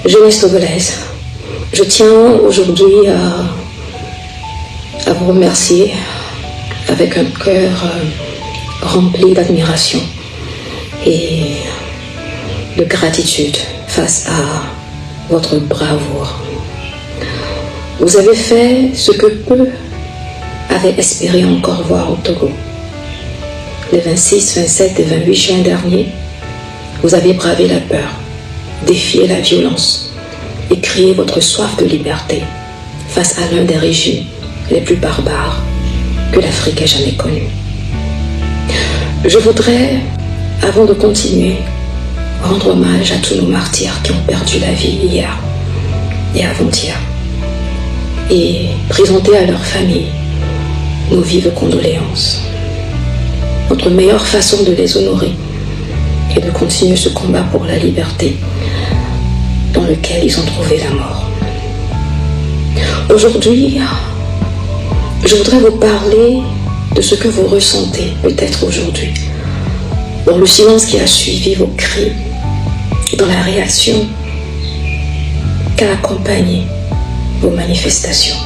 Jeunesse togolaise, je tiens aujourd'hui à vous remercier avec un cœur rempli d'admiration et de gratitude face à votre bravoure. Vous avez fait ce que peu avaient espéré encore voir au Togo. Les 26, 27 et 28 juin dernier, vous avez bravé la peur, défié la violence et crié votre soif de liberté face à l'un des régimes les plus barbares que l'Afrique ait jamais connu. Je voudrais, avant de continuer, rendre hommage à tous nos martyrs qui ont perdu la vie hier et avant-hier et présenter à leurs familles nos vives condoléances. Notre meilleure façon de les honorer est de continuer ce combat pour la liberté dans lequel ils ont trouvé la mort. Aujourd'hui, je voudrais vous parler de ce que vous ressentez peut-être aujourd'hui, dans le silence qui a suivi vos cris, dans la réaction qu'a accompagné vos manifestations.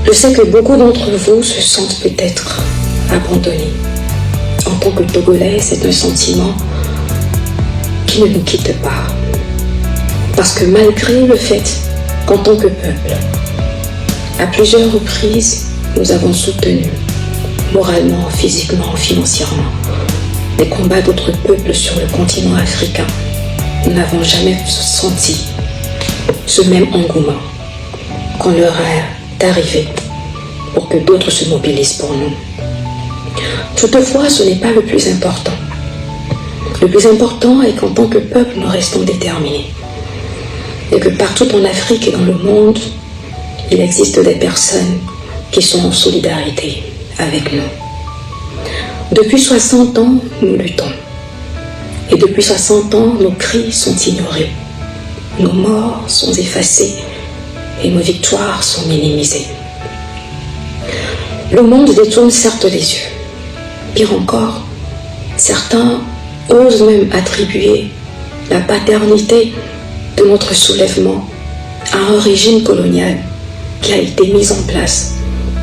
Je sais que beaucoup d'entre vous se sentent peut-être abandonnés. En tant que Togolais, c'est un sentiment qui ne nous quitte pas. Parce que malgré le fait qu'en tant que peuple, à plusieurs reprises, nous avons soutenu, moralement, physiquement, financièrement, les combats d'autres peuples sur le continent africain, nous n'avons jamais senti ce même engouement quand l'heure est arrivée pour que d'autres se mobilisent pour nous. Toutefois, ce n'est pas le plus important. Le plus important est qu'en tant que peuple, nous restons déterminés. Et que partout en Afrique et dans le monde, il existe des personnes qui sont en solidarité avec nous. Depuis 60 ans, nous luttons. Et depuis 60 ans, nos cris sont ignorés. Nos morts sont effacés et nos victoires sont minimisées. Le monde détourne certes les yeux. Pire encore, certains osent même attribuer la paternité de notre soulèvement à un régime colonial qui a été mis en place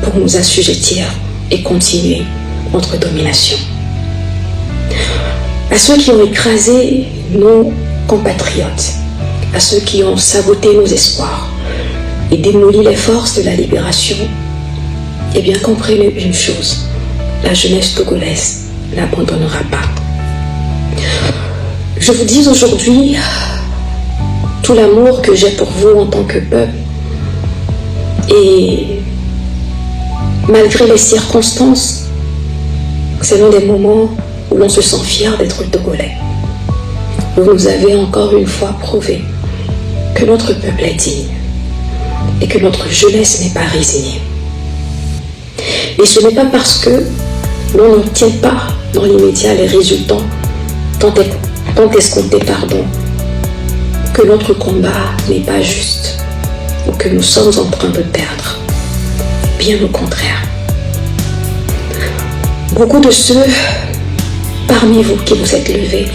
pour nous assujettir et continuer notre domination. À ceux qui ont écrasé nos compatriotes, à ceux qui ont saboté nos espoirs et démoli les forces de la libération, eh bien comprenez une chose, la jeunesse togolaise n'abandonnera pas. Je vous dis aujourd'hui tout l'amour que j'ai pour vous en tant que peuple et malgré les circonstances, c'est l'un des moments où l'on se sent fier d'être togolais. Vous nous avez encore une fois prouvé que notre peuple est digne et que notre jeunesse n'est pas résignée. Et ce n'est pas parce que l'on n'obtient pas dans l'immédiat les résultats tant escomptés, que notre combat n'est pas juste ou que nous sommes en train de perdre. Bien au contraire. Beaucoup de ceux parmi vous qui vous êtes levés,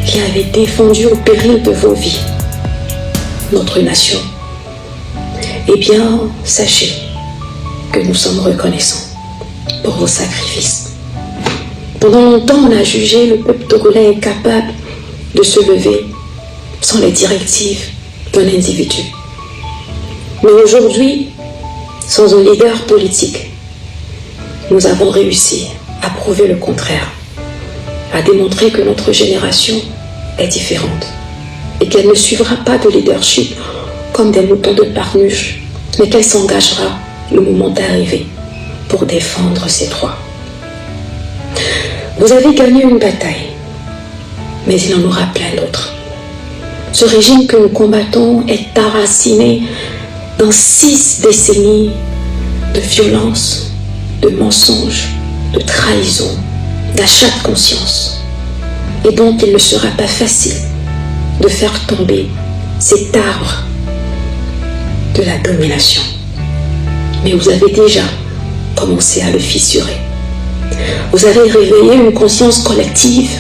qui avez défendu au péril de vos vies notre nation, eh bien, sachez que nous sommes reconnaissants pour vos sacrifices. Pendant longtemps, on a jugé le peuple togolais incapable de se lever sans les directives d'un individu. Mais aujourd'hui, sans un leader politique, nous avons réussi à prouver le contraire, à démontrer que notre génération est différente et qu'elle ne suivra pas de leadership comme des moutons de Parnuche, mais qu'elle s'engagera le moment arrivé pour défendre ses droits. Vous avez gagné une bataille, mais il en aura plein d'autres. Ce régime que nous combattons est enraciné dans 6 décennies de violence, de mensonges, de trahison, d'achat de conscience. Et donc il ne sera pas facile de faire tomber cet arbre de la domination. Mais vous avez déjà commencé à le fissurer. Vous avez réveillé une conscience collective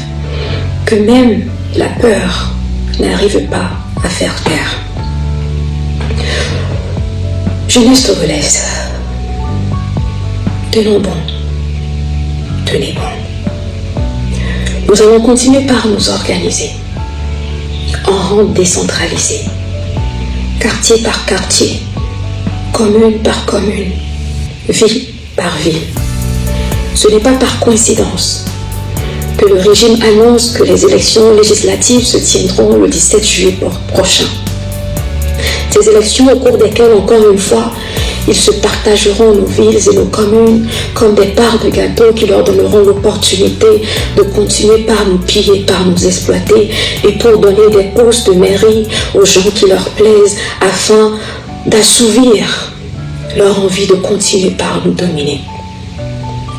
que même la peur, n'arrive pas à faire taire. Jeunesse togolaise, tenons bon, tenez bon. Nous allons continuer par nous organiser en rang décentralisé, quartier par quartier, commune par commune, ville par ville. Ce n'est pas par coïncidence que le régime annonce que les élections législatives se tiendront le 17 juillet prochain. Ces élections au cours desquelles, encore une fois, ils se partageront nos villes et nos communes comme des parts de gâteau qui leur donneront l'opportunité de continuer par nous piller, par nous exploiter et pour donner des postes de mairie aux gens qui leur plaisent afin d'assouvir leur envie de continuer par nous dominer.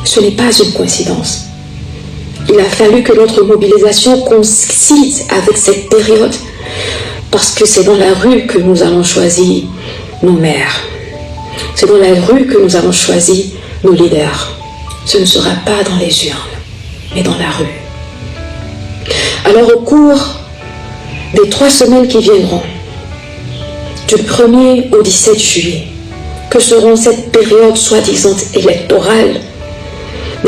Ce n'est pas une coïncidence. Il a fallu que notre mobilisation coïncide avec cette période parce que c'est dans la rue que nous allons choisir nos maires. C'est dans la rue que nous allons choisir nos leaders. Ce ne sera pas dans les urnes, mais dans la rue. Alors au cours des 3 semaines qui viendront, du 1er au 17 juillet, que seront cette période soi-disant électorale,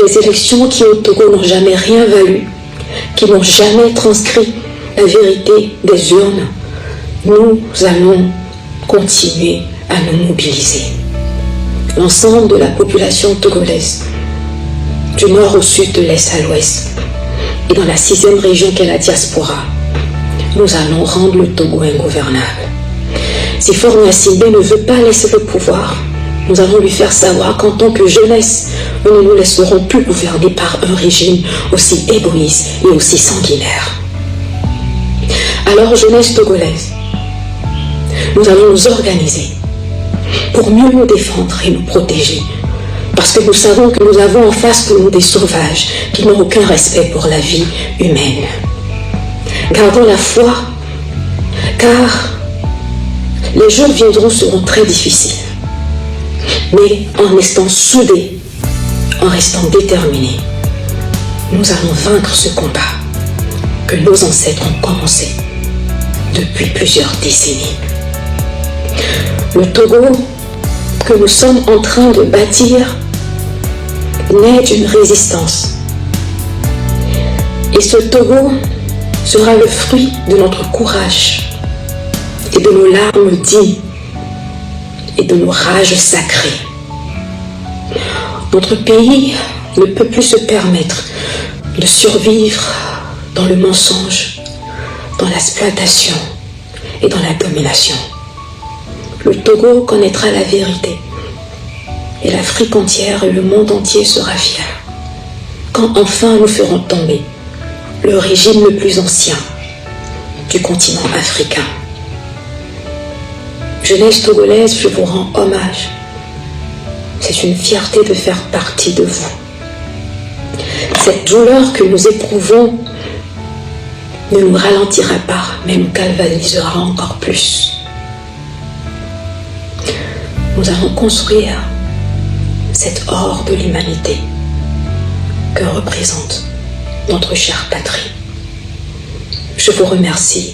des élections qui au Togo n'ont jamais rien valu, qui n'ont jamais transcrit la vérité des urnes, nous allons continuer à nous mobiliser. L'ensemble de la population togolaise, du nord au sud, de l'est à l'ouest, et dans la 6e région qu'est la diaspora, nous allons rendre le Togo ingouvernable. Si Faure Gnassingbé ne veut pas laisser le pouvoir, nous allons lui faire savoir qu'en tant que jeunesse, nous ne nous laisserons plus gouverner par un régime aussi égoïste et aussi sanguinaire. Alors, jeunesse togolaise, nous allons nous organiser pour mieux nous défendre et nous protéger. Parce que nous savons que nous avons en face de nous des sauvages qui n'ont aucun respect pour la vie humaine. Gardons la foi, car les jours viendront seront très difficiles. Mais en restant soudés, en restant déterminés, nous allons vaincre ce combat que nos ancêtres ont commencé depuis plusieurs décennies. Le Togo que nous sommes en train de bâtir naît d'une résistance. Et ce Togo sera le fruit de notre courage et de nos larmes dignes et de nos rages sacrées. Notre pays ne peut plus se permettre de survivre dans le mensonge, dans l'exploitation et dans la domination. Le Togo connaîtra la vérité et l'Afrique entière et le monde entier sera fier quand enfin nous ferons tomber le régime le plus ancien du continent africain. Jeunesse togolaise, je vous rends hommage. C'est une fierté de faire partie de vous. Cette douleur que nous éprouvons ne nous ralentira pas, mais nous galvanisera encore plus. Nous allons construire cette or de l'humanité que représente notre chère patrie. Je vous remercie